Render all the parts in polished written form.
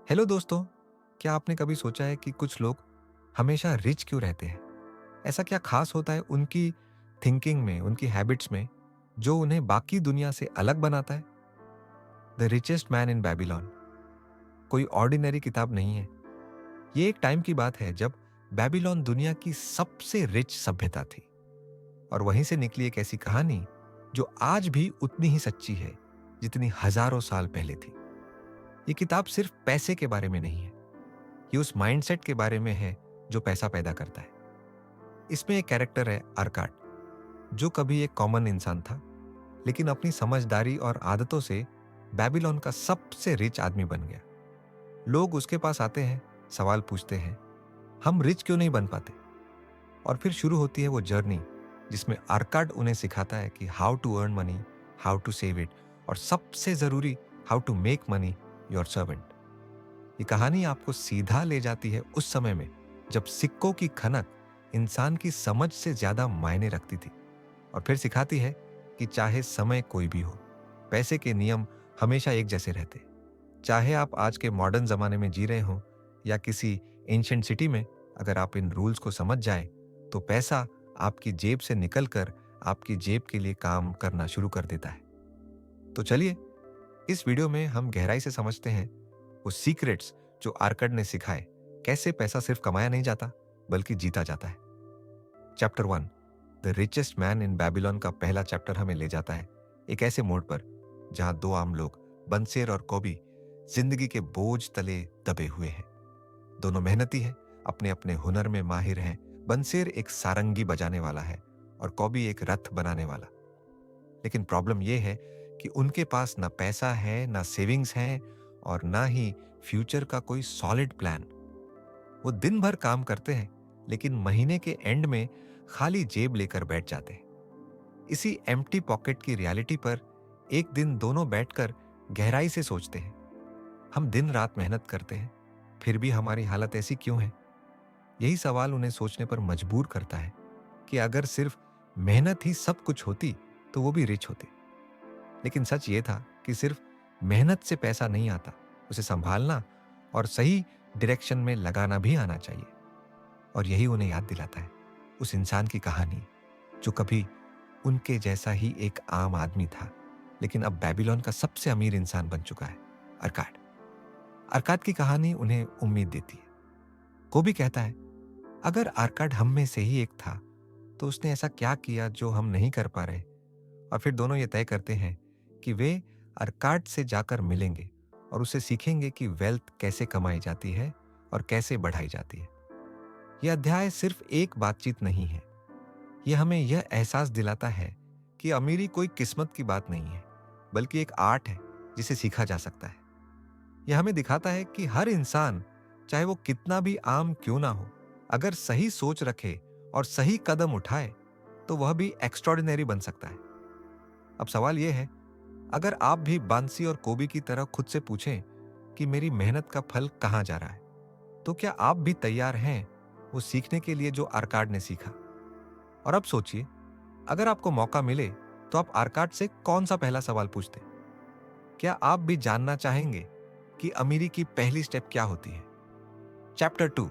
Hello दोस्तों। क्या आपने कभी सोचा है कि कुछ लोग हमेशा रिच क्यों रहते हैं? ऐसा क्या खास होता है उनकी थिंकिंग में, उनकी हैबिट्स में, जो उन्हें बाकी दुनिया से अलग बनाता है? The richest man in Babylon कोई ऑर्डिनरी किताब नहीं है। ये एक टाइम की बात है जब बेबीलोन दुनिया की सबसे रिच सभ्यता थी, और वहीं से निकली एक ऐसी कहानी जो आज भी उतनी ही सच्ची है जितनी हजारों साल पहले थी। ये किताब सिर्फ पैसे के बारे में नहीं है, ये उस माइंडसेट के बारे में है जो पैसा पैदा करता है। इसमें एक कैरेक्टर है अरकाट, जो कभी एक कॉमन इंसान था, लेकिन अपनी समझदारी और आदतों से बेबीलोन का सबसे रिच आदमी बन गया। लोग उसके पास आते हैं, सवाल पूछते हैं, हम रिच क्यों नहीं बन पाते? और फिर शुरू होती है वो जर्नी जिसमें अरकाट उन्हें सिखाता है कि how to earn money, how to save it, और सबसे जरूरी, how to make money your servant. ये कहानी आपको सीधा ले जाती है उस समय में जब सिक्कों की खनक इंसान की समझ से ज्यादा मायने रखती थी, और फिर सिखाती है कि चाहे समय कोई भी हो, पैसे के नियम हमेशा एक जैसे रहते। चाहे आप आज के मॉडर्न जमाने में जी रहे हो या किसी एंशिएंट सिटी में, अगर आप इन रूल्स को समझ जाए तो पैसा आपकी जेब से निकलकर आपकी जेब के लिए काम करना शुरू कर देता है। तो चलिए, इस वीडियो में हम गहराई से समझते हैं वो सीक्रेट्स जो आर्कड ने सिखाए, कैसे पैसा सिर्फ कमाया नहीं जाता बल्कि जीता जाता है। Chapter 1, the richest man in Babylon का पहला चैप्टर हमें ले जाता है एक ऐसे मोड़ पर जहां दो आम लोग, बंसेर और कॉबी, जिंदगी के बोझ तले दबे हुए हैं। दोनों मेहनती हैं, अपने अपने हुनर में माहिर हैं। बंसेर एक सारंगी बजाने वाला है और कॉबी एक रथ बनाने वाला। लेकिन प्रॉब्लम यह है कि उनके पास ना पैसा है, ना सेविंग्स हैं, और ना ही फ्यूचर का कोई सॉलिड प्लान। वो दिन भर काम करते हैं, लेकिन महीने के एंड में खाली जेब लेकर बैठ जाते हैं। इसी एम्प्टी पॉकेट की रियलिटी पर एक दिन दोनों बैठकर गहराई से सोचते हैं, हम दिन रात मेहनत करते हैं, फिर भी हमारी हालत ऐसी क्यों है? यही सवाल उन्हें सोचने पर मजबूर करता है कि अगर सिर्फ मेहनत ही सब कुछ होती तो वो भी रिच होते। लेकिन सच ये था कि सिर्फ मेहनत से पैसा नहीं आता, उसे संभालना और सही डायरेक्शन में लगाना भी आना चाहिए। और यही उन्हें याद दिलाता है उस इंसान की कहानी जो कभी उनके जैसा ही एक आम आदमी था, लेकिन अब बेबीलोन का सबसे अमीर इंसान बन चुका है, अरकाद। अरकाद की कहानी उन्हें उम्मीद देती है। कोबी कहता है, अगर अरकाद हम में से ही एक था तो उसने ऐसा क्या किया जो हम नहीं कर पा रहे? और फिर दोनों ये तय करते हैं कि वे अरकाड से जाकर मिलेंगे और उससे सीखेंगे कि वेल्थ कैसे कमाई जाती है और कैसे बढ़ाई जाती है। यह अध्याय सिर्फ एक बातचीत नहीं है, यह हमें यह एहसास दिलाता है कि अमीरी कोई किस्मत की बात नहीं है, बल्कि एक आर्ट है जिसे सीखा जा सकता है। यह हमें दिखाता है कि हर इंसान, चाहे वो कितना भी आम क्यों ना हो, अगर सही सोच रखे और सही कदम उठाए तो वह भी एक्स्ट्रॉर्डिनरी बन सकता है। अब सवाल यह है, अगर आप भी बांसी और कोबी की तरह खुद से पूछें कि मेरी मेहनत का फल कहां जा रहा है, तो क्या आप भी तैयार हैं वो सीखने के लिए जो आर्काड ने सीखा? और अब सोचिए, अगर आपको मौका मिले तो आप आर्काड से कौन सा पहला सवाल पूछते? क्या आप भी जानना चाहेंगे कि अमीरी की पहली स्टेप क्या होती है? Chapter 2,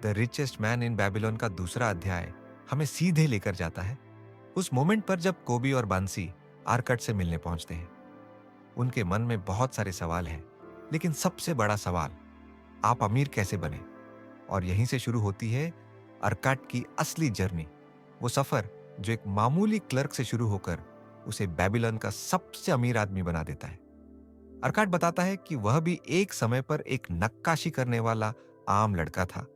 the richest man in Babylon का दूसरा अध्याय हमें सीधे लेकर जाता है उस मोमेंट पर जब कोबी और बांसी आर्काड से मिलने पहुंचते हैं। उनके मन में बहुत सारे सवाल हैं, लेकिन सबसे बड़ा सवाल, आप अमीर कैसे बने? और यहीं से शुरू होती है अरकाट की असली जर्नी, वो सफर जो एक मामूली क्लर्क से शुरू होकर उसे बेबीलोन का सबसे अमीर आदमी बना देता है। अरकाट बताता है कि वह भी एक समय पर एक नक्काशी करने वाला आम लड़का था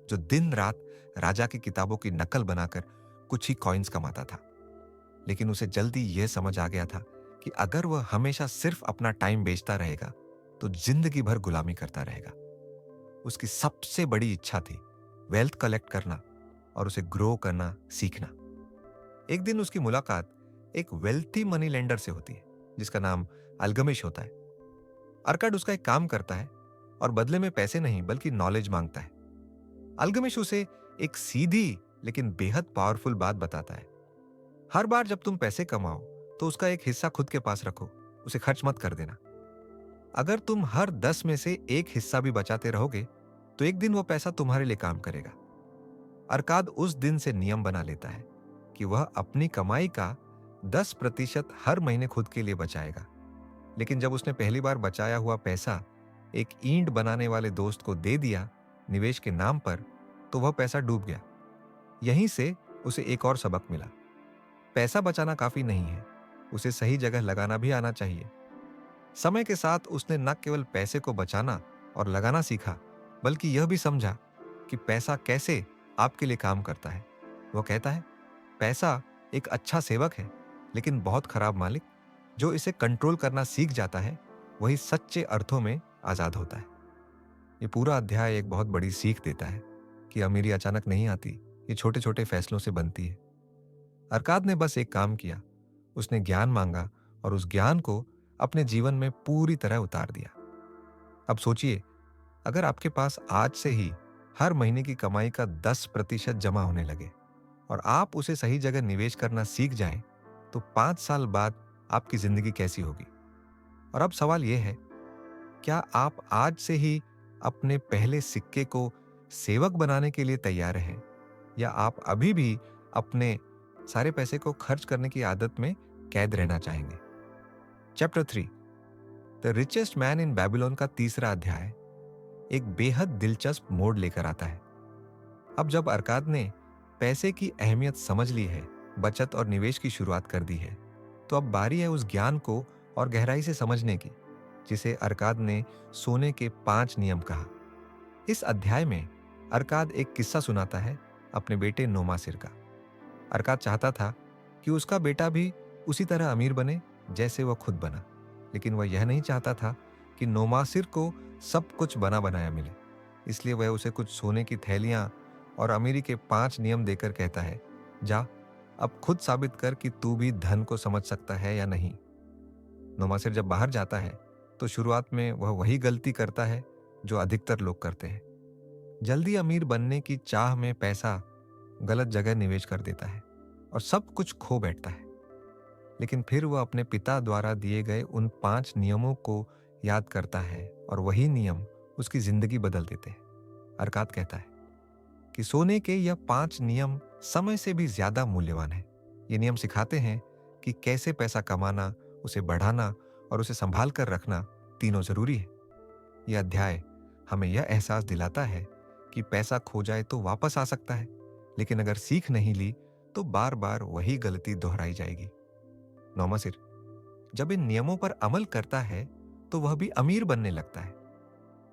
जो दिन रात राजा की किताबों की नकल बनाकर कुछ ही कॉइन्स कमाता था। लेकिन उसे जल्दी यह समझ आ गया था कि अगर वह हमेशा सिर्फ अपना टाइम बेचता रहेगा तो जिंदगी भर गुलामी करता रहेगा। उसकी सबसे बड़ी इच्छा थी वेल्थ कलेक्ट करना और उसे ग्रो करना सीखना। एक दिन उसकी मुलाकात एक वेल्थी मनी लेंडर से होती है जिसका नाम अल्गमिश होता है। अरकाड उसका एक काम करता है और बदले में पैसे नहीं बल्कि नॉलेज मांगता है। अल्गमिश उसे एक सीधी लेकिन बेहद पावरफुल बात बताता है, हर बार जब तुम पैसे कमाओ तो उसका एक हिस्सा खुद के पास रखो, उसे खर्च मत कर देना। अगर तुम हर 10 में से एक हिस्सा भी बचाते रहोगे तो एक दिन वो पैसा तुम्हारे लिए काम करेगा। अरकाद उस दिन से नियम बना लेता है कि वह अपनी कमाई का 10% हर महीने खुद के लिए बचाएगा। लेकिन जब उसने पहली बार बचाया हुआ पैसा एक ईंट बनाने वाले दोस्त को दे दिया निवेश के नाम पर, तो वह पैसा डूब गया। यहीं से उसे एक और सबक मिला। पैसा बचाना काफी नहीं है, उसे सही जगह लगाना भी आना चाहिए। समय के साथ उसने न केवल पैसे को बचाना और लगाना सीखा, बल्कि यह भी समझा कि पैसा कैसे आपके लिए काम करता है। वो कहता है, पैसा एक अच्छा सेवक है, लेकिन बहुत खराब मालिक। जो इसे कंट्रोल करना सीख जाता है वही सच्चे अर्थों में आजाद होता है। ये पूरा अध्याय एक बहुत बड़ी सीख देता है कि अमीरी अचानक नहीं आती, ये छोटे छोटे फैसलों से बनती है। अरकाद ने बस एक काम किया, उसने ज्ञान मांगा और उस ज्ञान को अपने जीवन में पूरी तरह उतार दिया। अब सोचिए, अगर आपके पास आज से ही हर महीने की कमाई का 10% जमा होने लगे और आप उसे सही जगह निवेश करना सीख जाएं, तो 5 साल बाद आपकी जिंदगी कैसी होगी? और अब सवाल यह है, क्या आप आज से ही अपने पहले सिक्के को सेवक बनाने के लिए तैयार हैं, या आप अभी भी अपने सारे पैसे को खर्च करने की आदत में कैद रहना चाहेंगे? Chapter 3, the richest man in Babylon का तीसरा अध्याय एक बेहद दिलचस्प मोड़ लेकर आता है। अब जब अरकाद ने पैसे की अहमियत समझ ली है, बचत और निवेश की शुरुआत कर दी है, तो अब बारी है उस ज्ञान को और गहराई से समझने की, जिसे अरकाद ने सोने के 5 नियम कहा। इस अध्याय में अरकाद एक किस्सा सुनाता है अपने बेटे नोमासिर का। अरकाद चाहता था कि उसका बेटा भी उसी तरह अमीर बने जैसे वह खुद बना, लेकिन वह यह नहीं चाहता था कि नोमासिर को सब कुछ बना बनाया मिले। इसलिए वह उसे कुछ सोने की थैलियां और अमीरी के 5 नियम देकर कहता है, जा अब खुद साबित कर कि तू भी धन को समझ सकता है या नहीं। नोमासिर जब बाहर जाता है तो शुरुआत में वह वही गलती करता है जो अधिकतर लोग करते हैं। जल्दी अमीर बनने की चाह में पैसा गलत जगह निवेश कर देता है और सब कुछ खो बैठता है। लेकिन फिर वह अपने पिता द्वारा दिए गए उन 5 नियमों को याद करता है और वही नियम उसकी जिंदगी बदल देते हैं। अरकाद कहता है कि सोने के यह 5 नियम समय से भी ज्यादा मूल्यवान है। ये नियम सिखाते हैं कि कैसे पैसा कमाना, उसे बढ़ाना और उसे संभाल कर रखना तीनों जरूरी है। यह अध्याय हमें यह एहसास दिलाता है कि पैसा खो जाए तो वापस आ सकता है, लेकिन अगर सीख नहीं ली तो बार बार वही गलती दोहराई जाएगी। नौमासिर जब इन नियमों पर अमल करता है तो वह भी अमीर बनने लगता है,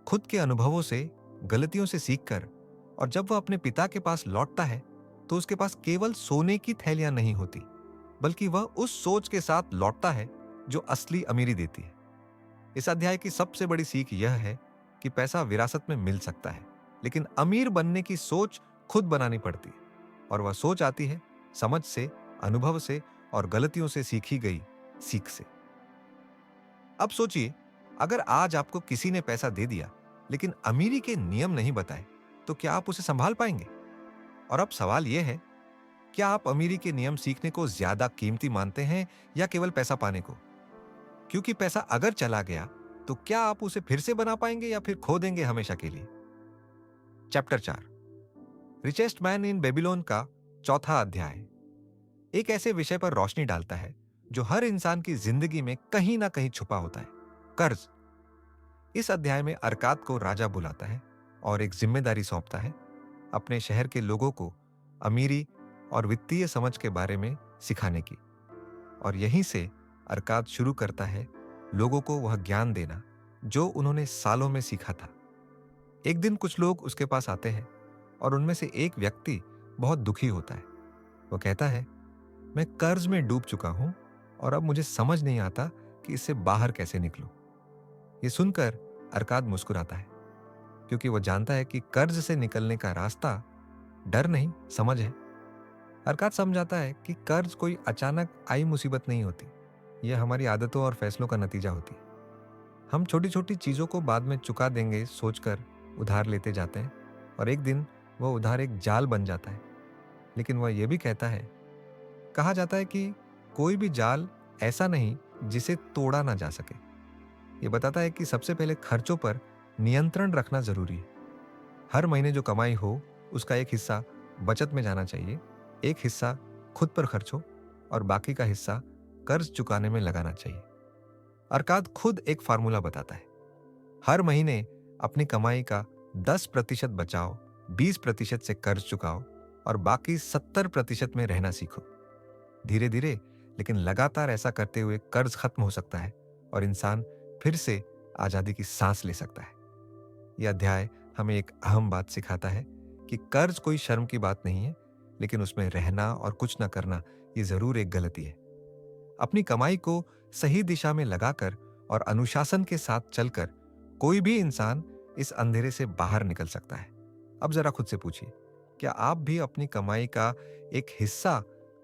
खुद के अनुभवों से, गलतियों से सीखकर। और जब वह अपने पिता के पास लौटता है तो उसके पास केवल सोने की थैलियां नहीं होती, बल्कि वह उस सोच के साथ लौटता है जो असली अमीरी देती है। इस अध्याय की सबसे बड़ी सीख यह है कि पैसा विरासत में मिल सकता है, लेकिन अमीर बनने की सोच खुद बनानी पड़ती है, और वह सोच आती है समझ से, अनुभव से और गलतियों से सीखी गई सीख से। अब सोचिए, अगर आज आपको किसी ने पैसा दे दिया लेकिन अमीरी के नियम नहीं बताए, तो क्या आप उसे संभाल पाएंगे? और अब सवाल यह है, क्या आप अमीरी के नियम सीखने को ज्यादा कीमती मानते हैं या केवल पैसा पाने को? क्योंकि पैसा अगर चला गया तो क्या आप उसे फिर से बना पाएंगे या फिर खो देंगे हमेशा के लिए? Chapter 4, richest man in Babylon का चौथा अध्याय एक ऐसे विषय पर रोशनी डालता है जो हर इंसान की जिंदगी में कहीं ना कहीं छुपा होता है, कर्ज। इस अध्याय में अरकाद को राजा बुलाता है और एक जिम्मेदारी सौंपता है, अपने शहर के लोगों को अमीरी और वित्तीय समझ के बारे में सिखाने की। और यहीं से अरकाद शुरू करता है लोगों को वह ज्ञान देना जो उन्होंने सालों में सीखा था। एक दिन कुछ लोग उसके पास आते हैं और उनमें से एक व्यक्ति बहुत दुखी होता है। वो कहता है, मैं कर्ज में डूब चुका हूं और अब मुझे समझ नहीं आता कि इससे बाहर कैसे निकलूं। ये सुनकर अरकाद मुस्कुराता है, क्योंकि वो जानता है कि कर्ज से निकलने का रास्ता डर नहीं, समझ है। अरकाद समझाता है कि कर्ज कोई अचानक आई मुसीबत नहीं होती, यह हमारी आदतों और फैसलों का नतीजा होती है। हम छोटी छोटी चीजों को बाद में चुका देंगे सोचकर उधार लेते जाते हैं, और एक दिन वह उधार एक जाल बन जाता है। लेकिन वह यह भी कहता है, कहा जाता है कि कोई भी जाल ऐसा नहीं जिसे तोड़ा ना जा सके। ये बताता है कि सबसे पहले खर्चों पर नियंत्रण रखना जरूरी है। हर महीने जो कमाई हो उसका एक हिस्सा बचत में जाना चाहिए, एक हिस्सा खुद पर खर्चो और बाकी का हिस्सा कर्ज चुकाने में लगाना चाहिए। अरकाद खुद एक फार्मूला बताता है, हर महीने अपनी कमाई का 10% बचाओ, 20% से कर्ज चुकाओ और बाकी 70% में रहना सीखो। धीरे धीरे लेकिन लगातार ऐसा करते हुए कर्ज खत्म हो सकता है और इंसान फिर से आजादी की सांस ले सकता है। यह अध्याय हमें एक अहम बात सिखाता है कि कर्ज कोई शर्म की बात नहीं है, लेकिन उसमें रहना और कुछ न करना ये जरूर एक गलती है। अपनी कमाई को सही दिशा में लगाकर और अनुशासन के साथ चलकर कोई भी इंसान इस अंधेरे से बाहर निकल सकता है। अब जरा खुद से पूछिए, क्या आप भी अपनी कमाई का एक हिस्सा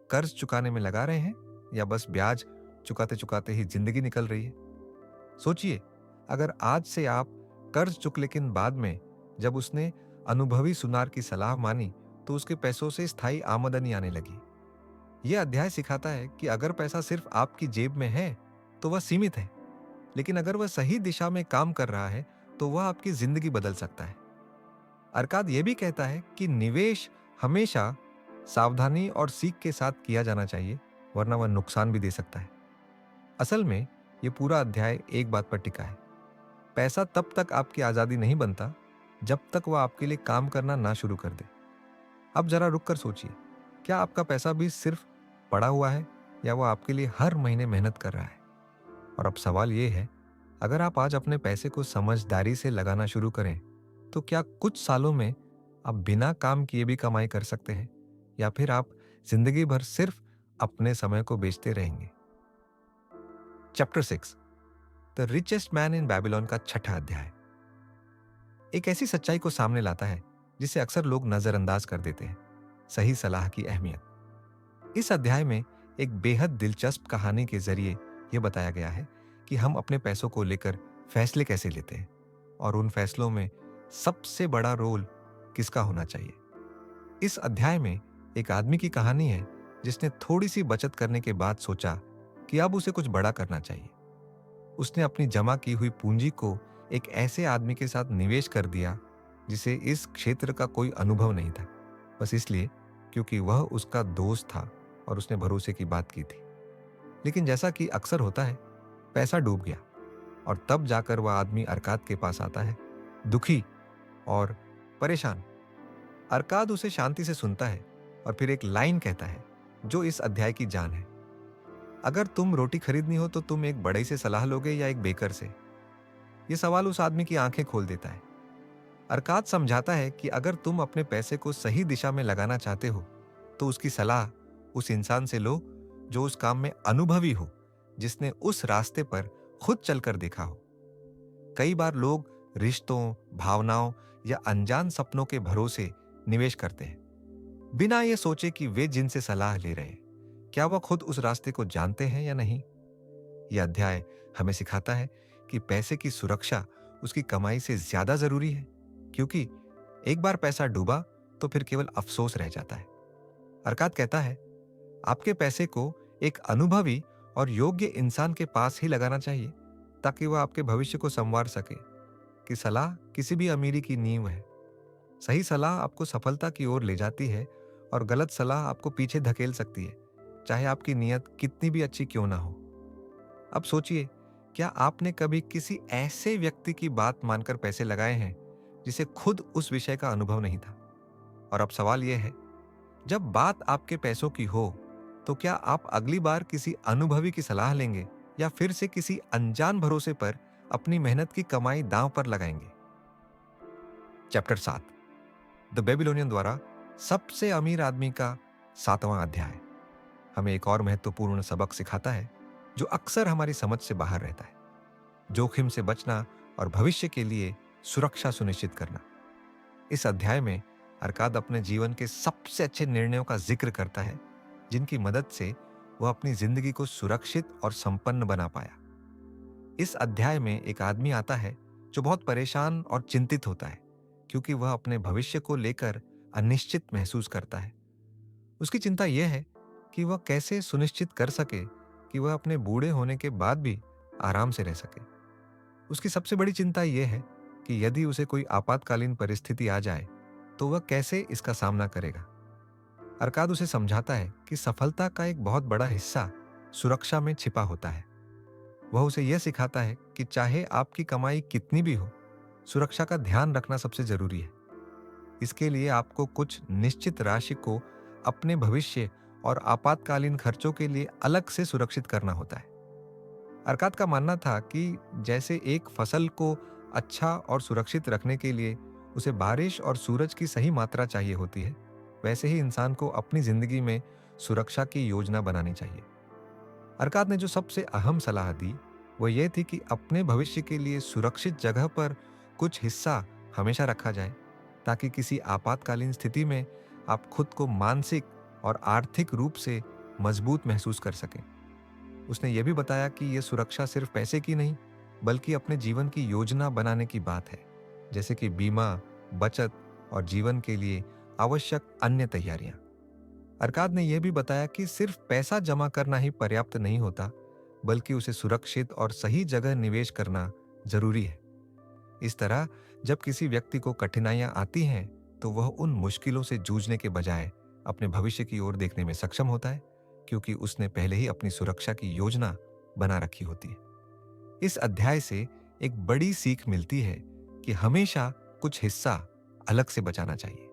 कर्ज चुकाने में लगा रहे हैं या बस ब्याज चुकाते चुकाते ही जिंदगी निकल रही है? सोचिए, अगर आज से आप कर्ज चुक लेकिन बाद में जब उसने अनुभवी सुनार की सलाह मानी तो उसके पैसों से स्थायी आमदनी आने लगी। यह अध्याय सिखाता है कि अगर पैसा सिर्फ आपकी जेब में है तो वह सीमित है, लेकिन अगर वह सही दिशा में काम कर रहा है तो वह आपकी जिंदगी बदल सकता है। अरकाद यह भी कहता है कि निवेश हमेशा सावधानी और सीख के साथ किया जाना चाहिए, वरना वह नुकसान भी दे सकता है। असल में यह पूरा अध्याय एक बात पर टिका है, पैसा तब तक आपकी आजादी नहीं बनता जब तक वह आपके लिए काम करना ना शुरू कर दे। अब जरा रुक कर सोचिए, क्या आपका पैसा भी सिर्फ पड़ा हुआ है या वह आपके लिए हर महीने मेहनत कर रहा है? और अब सवाल यह है, अगर आप आज अपने पैसे को समझदारी से लगाना शुरू करें तो क्या कुछ सालों में आप बिना काम किए भी कमाई कर सकते हैं, या फिर आप जिंदगी भर सिर्फ अपने समय को बेचते रहेंगे? Chapter 6, the richest man in Babylon का छठा अध्याय एक ऐसी सच्चाई को सामने लाता है जिसे अक्सर लोग नजरअंदाज कर देते हैं, सही सलाह की अहमियत। इस अध्याय में एक बेहद दिलचस्प कहानी के जरिए यह बताया गया है कि हम अपने पैसों को लेकर फैसले कैसे लेते हैं और उन फैसलों में सबसे बड़ा रोल किसका होना चाहिए। इस अध्याय में एक आदमी की कहानी है जिसने थोड़ी सी बचत करने के बाद सोचा कि अब उसे कुछ बड़ा करना चाहिए। उसने अपनी जमा की हुई पूंजी को एक ऐसे आदमी के साथ निवेश कर दिया जिसे इस क्षेत्र का कोई अनुभव नहीं था, बस इसलिए क्योंकि वह उसका दोस्त था और उसने भरोसे की बात की थी। लेकिन जैसा कि अक्सर होता है, पैसा डूब गया और तब जाकर वह आदमी अरकाद के पास आता है, दुखी और परेशान। अरकाद उसे शांति से सुनता है और फिर एक लाइन कहता है जो इस अध्याय की जान है, अगर तुम रोटी खरीदनी हो तो तुम एक बड़े से सलाह लोगे या एक बेकर से? यह सवाल उस आदमी की आंखें खोल देता है। अरकाद समझाता है कि अगर तुम अपने पैसे को सही दिशा में लगाना चाहते हो तो उसकी सलाह उस इंसान से लो जो उस काम में अनुभवी हो, जिसने उस रास्ते पर खुद चलकर देखा हो। कई बार लोग रिश्तों, भावनाओं या अनजान सपनों के भरोसे निवेश करते हैं, बिना ये सोचे कि वे जिनसे सलाह ले रहे हैं क्या वह खुद उस रास्ते को जानते हैं या नहीं। यह अध्याय हमें सिखाता है कि पैसे की सुरक्षा उसकी कमाई से ज्यादा जरूरी है, क्योंकि एक बार पैसा डूबा तो फिर केवल अफसोस रह जाता है। अरकाद कहता है, आपके पैसे को एक अनुभवी और योग्य इंसान के पास ही लगाना चाहिए ताकि वह आपके भविष्य को संवार सके। कि सलाह किसी भी अमीरी की नींव है। सही सलाह आपको सफलता की ओर ले जाती है और गलत सलाह आपको पीछे धकेल सकती है, चाहे आपकी नीयत कितनी भी अच्छी क्यों ना हो। अब सोचिए, क्या आपने कभी किसी ऐसे व्यक्ति की बात मानकर पैसे लगाए हैं जिसे खुद उस विषय का अनुभव नहीं था? और अब सवाल यह है, जब बात आपके पैसों की हो तो क्या आप अगली बार किसी अनुभवी की सलाह लेंगे या फिर से किसी अनजान भरोसे पर अपनी मेहनत की कमाई दांव पर लगाएंगे? चैप्टर 7, द बेबीलोनियन द्वारा सबसे अमीर आदमी का 7वां अध्याय हमें एक और महत्वपूर्ण सबक सिखाता है जो अक्सर हमारी समझ से बाहर रहता है, जोखिम से बचना और भविष्य के लिए सुरक्षा सुनिश्चित करना। इस अध्याय में अरकाद अपने जीवन के सबसे अच्छे निर्णयों का जिक्र करता है जिनकी मदद से वह अपनी जिंदगी को सुरक्षित और संपन्न बना पाया। इस अध्याय में एक आदमी आता है जो बहुत परेशान और चिंतित होता है क्योंकि वह अपने भविष्य को लेकर अनिश्चित महसूस करता है। उसकी चिंता यह है कि वह कैसे सुनिश्चित कर सके कि वह अपने बूढ़े होने के बाद भी आराम से रह सके। उसकी सबसे बड़ी चिंता यह है कि यदि उसे कोई आपातकालीन परिस्थिति आ जाए तो वह कैसे इसका सामना करेगा। अरकाद उसे समझाता है कि सफलता का एक बहुत बड़ा हिस्सा सुरक्षा में छिपा होता है। वह उसे यह सिखाता है कि चाहे आपकी कमाई कितनी भी हो, सुरक्षा का ध्यान रखना सबसे जरूरी है। इसके लिए आपको कुछ निश्चित राशि को अपने भविष्य और आपातकालीन खर्चों के लिए अलग से सुरक्षित करना होता है। अरकाद का मानना था कि जैसे एक फसल को अच्छा और सुरक्षित रखने के लिए उसे बारिश और सूरज की सही मात्रा चाहिए होती है, वैसे ही इंसान को अपनी जिंदगी में सुरक्षा की योजना बनानी चाहिए। अरकाद ने जो सबसे अहम सलाह दी वो ये थी कि अपने भविष्य के लिए सुरक्षित जगह पर कुछ हिस्सा हमेशा रखा जाए, ताकि किसी आपातकालीन स्थिति में आप खुद को मानसिक और आर्थिक रूप से मजबूत महसूस कर सकें। उसने ये भी बताया कि यह सुरक्षा सिर्फ पैसे की नहीं, बल्कि अपने जीवन की योजना बनाने की बात है, जैसे कि बीमा, बचत और जीवन के लिए आवश्यक अन्य तैयारियां। अरकाद ने यह भी बताया कि सिर्फ पैसा जमा करना ही पर्याप्त नहीं होता, बल्कि उसे सुरक्षित और सही जगह निवेश करना जरूरी है। इस तरह जब किसी व्यक्ति को कठिनाइयां आती हैं, तो वह उन मुश्किलों से जूझने के बजाय अपने भविष्य की ओर देखने में सक्षम होता है, क्योंकि उसने पहले ही अपनी सुरक्षा की योजना बना रखी होती है। इस अध्याय से एक बड़ी सीख मिलती है कि हमेशा कुछ हिस्सा अलग से बचाना चाहिए।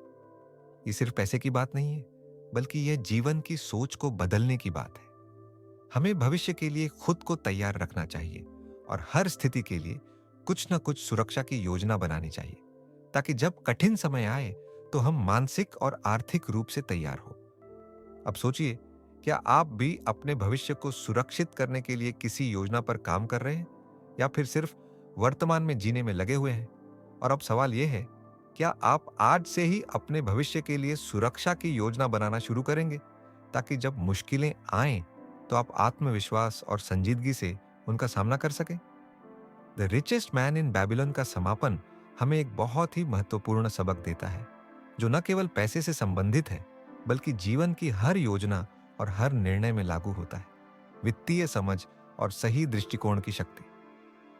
ये सिर्फ पैसे की बात नहीं है, बल्कि यह जीवन की सोच को बदलने की बात है। हमें भविष्य के लिए खुद को तैयार रखना चाहिए और हर स्थिति के लिए कुछ न कुछ सुरक्षा की योजना बनानी चाहिए, ताकि जब कठिन समय आए तो हम मानसिक और आर्थिक रूप से तैयार हो। अब सोचिए, क्या आप भी अपने भविष्य को सुरक्षित करने के लिए किसी योजना पर काम कर रहे हैं, या फिर सिर्फ वर्तमान में जीने में लगे हुए हैं? और अब सवाल यह है, क्या आप आज से ही अपने भविष्य के लिए सुरक्षा की योजना बनाना शुरू करेंगे, ताकि जब मुश्किलें आएं तो आप आत्मविश्वास और संजीदगी से उनका सामना कर सकें? The richest man in Babylon का समापन हमें एक बहुत ही महत्वपूर्ण सबक देता है, जो न केवल पैसे से संबंधित है, बल्कि जीवन की हर योजना और हर निर्णय में लागू होता है। वित्तीय समझ और सही दृष्टिकोण की शक्ति।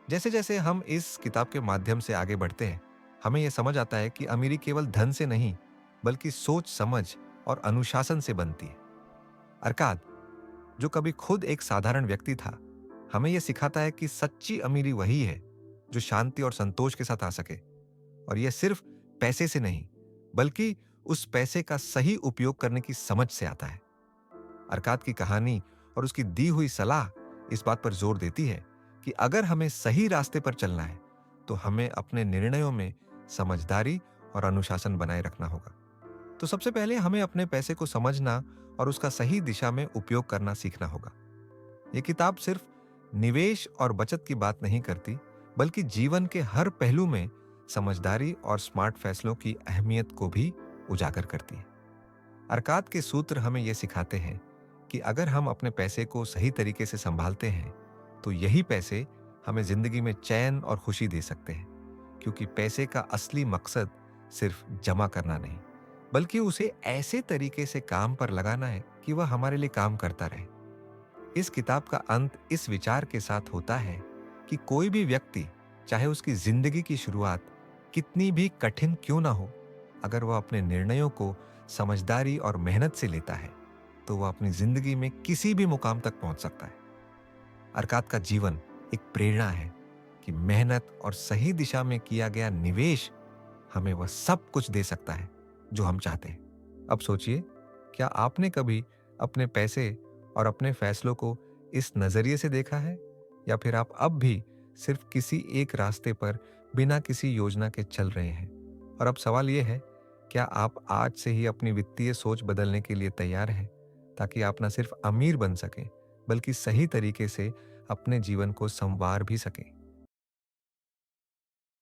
जैसे जैसे हम इस किताब के माध्यम से आगे बढ़ते हैं, हमें यह समझ आता है कि अमीरी केवल धन से नहीं, बल्कि सोच समझ और अनुशासन से बनती है। अरकाद, जो कभी खुद एक साधारण व्यक्ति था, हमें यह सिखाता है कि सच्ची अमीरी वही है जो शांति और संतोष के साथ आ सके, और यह सिर्फ पैसे से नहीं, बल्कि उस पैसे का सही उपयोग करने की समझ से आता है। अरकाद की कहानी और उसकी दी हुई सलाह इस बात पर जोर देती है कि अगर हमें सही रास्ते पर चलना है, तो हमें अपने निर्णयों में समझदारी और अनुशासन बनाए रखना होगा। तो सबसे पहले हमें अपने पैसे को समझना और उसका सही दिशा में उपयोग करना सीखना होगा। यह किताब सिर्फ निवेश और बचत की बात नहीं करती, बल्कि जीवन के हर पहलू में समझदारी और स्मार्ट फैसलों की अहमियत को भी उजागर करती है। अरकाद के सूत्र हमें यह सिखाते हैं कि अगर हम अपने पैसे को सही तरीके से संभालते हैं, तो यही पैसे हमें जिंदगी में चैन और खुशी दे सकते हैं, क्योंकि पैसे का असली मकसद सिर्फ जमा करना नहीं, बल्कि उसे ऐसे तरीके से काम पर लगाना है कि वह हमारे लिए काम करता रहे। इस किताब का अंत इस विचार के साथ होता है कि कोई भी व्यक्ति, चाहे उसकी जिंदगी की शुरुआत कितनी भी कठिन क्यों ना हो, अगर वह अपने निर्णयों को समझदारी और मेहनत से लेता है, तो वह अपनी जिंदगी में किसी भी मुकाम तक पहुंच सकता है। अरकाद का जीवन एक प्रेरणा है कि मेहनत और सही दिशा में किया गया निवेश हमें वह सब कुछ दे सकता है जो हम चाहते हैं। अब सोचिए, क्या आपने कभी अपने पैसे और अपने फैसलों को इस नजरिए से देखा है, या फिर आप अब भी सिर्फ किसी एक रास्ते पर बिना किसी योजना के चल रहे हैं? और अब सवाल यह है, क्या आप आज से ही अपनी वित्तीय सोच बदलने के लिए तैयार हैं, ताकि आप न सिर्फ अमीर बन सकें, बल्कि सही तरीके से अपने जीवन को संवार भी सकें?